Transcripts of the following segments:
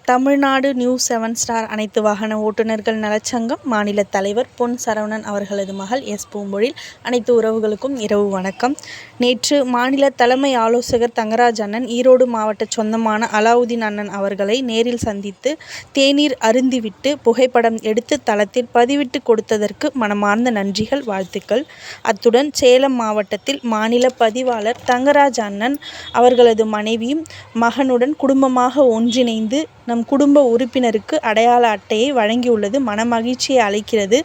Tamil Nadu news 7 star அனைத்து வாகன ஓட்டுநர்கள் நலச்சங்கம் மாநில தலைவர் பொன் சரவணன் அவர்களது மகள் எஸ். பூம்பொழில். அனைத்து உறவுகளுக்கும் இரவு வணக்கம். நேற்று மாநில தலைமை ஆலோசகர் தங்கராஜ் அண்ணன் ஈரோடு மாவட்ட சொந்தமான அலாவுதீன் அண்ணன் அவர்களை நேரில் சந்தித்து தேநீர் அருந்திவிட்டு புகைப்படம் எடுத்து தளத்தில் பதிவிட்டு கொடுத்ததற்கு மனமார்ந்த நன்றிகள், வாழ்த்துக்கள். அத்துடன் சேலம் மாவட்டத்தில் மாநில பதிவாளர் தங்கராஜ் அண்ணன் அவர்களது மனைவியும் மகனுடன் குடும்பமாக ஒன்றிணைந்து நம் குடும்ப உறுப்பினருக்கு அடையாள அட்டையை வழங்கியுள்ளது மனமகிழ்ச்சியை அளிக்கிறது.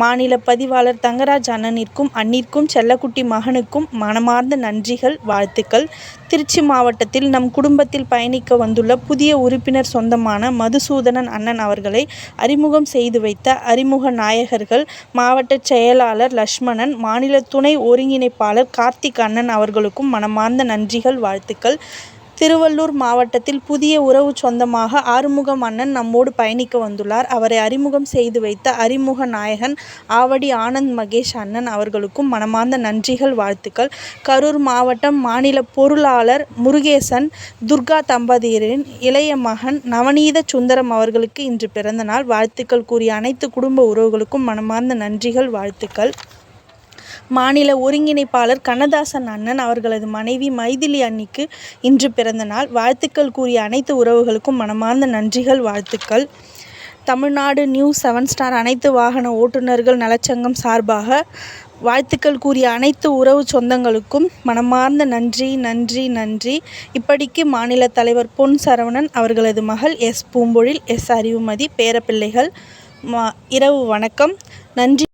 மாநில பதிவாளர் தங்கராஜ் அண்ணனிற்கும் அண்ணிற்கும் செல்லக்குட்டி மகனுக்கும் மனமார்ந்த நன்றிகள், வாழ்த்துக்கள். திருச்சி மாவட்டத்தில் நம் குடும்பத்தில் பயணிக்க வந்துள்ள புதிய உறுப்பினர் சொந்தமான மதுசூதனன் அண்ணன் அவர்களை அறிமுகம் செய்து வைத்த அறிமுக நாயகர்கள் மாவட்ட செயலாளர் லட்சுமணன், மாநில துணை ஒருங்கிணைப்பாளர் கார்த்திக் அண்ணன் அவர்களுக்கும் மனமார்ந்த நன்றிகள், வாழ்த்துக்கள். திருவள்ளூர் மாவட்டத்தில் புதிய உறவு சொந்தமாக ஆறுமுகம் அண்ணன் நம்மோடு பயணிக்க வந்துள்ளார். அவரை அறிமுகம் செய்து வைத்த அறிமுக நாயகன் ஆவடி ஆனந்த் மகேஷ் அண்ணன் அவர்களுக்கும் மனமார்ந்த நன்றிகள், வாழ்த்துக்கள். கரூர் மாவட்டம் மாநில பொருளாளர் முருகேசன் துர்கா தம்பதியரின் இளைய மகன் நவநீத சுந்தரம் அவர்களுக்கு இன்று பிறந்தநாள். வாழ்த்துக்கள் கூறிய அனைத்து குடும்ப உறவுகளுக்கும் மனமார்ந்த நன்றிகள், வாழ்த்துக்கள். மாநில ஒருங்கிணைப்பாளர் கண்ணதாசன் அண்ணன் அவர்களது மனைவி மைதிலி அண்ணிக்கு இன்று பிறந்தநாள். வாழ்த்துக்கள் கூறிய அனைத்து உறவுகளுக்கும் மனமார்ந்த நன்றிகள், வாழ்த்துக்கள். தமிழ்நாடு நியூஸ் 7 ஸ்டார் அனைத்து வாகன ஓட்டுநர்கள் நலச்சங்கம் சார்பாக வாழ்த்துக்கள் கூறிய அனைத்து உறவு சொந்தங்களுக்கும் மனமார்ந்த நன்றி, நன்றி, நன்றி. இப்படிக்கு மாநில தலைவர் பொன் சரவணன் அவர்களது மகள் எஸ். பூம்பொழில், எஸ். அறிவுமதி பேரப்பிள்ளைகள். இரவு வணக்கம். நன்றி.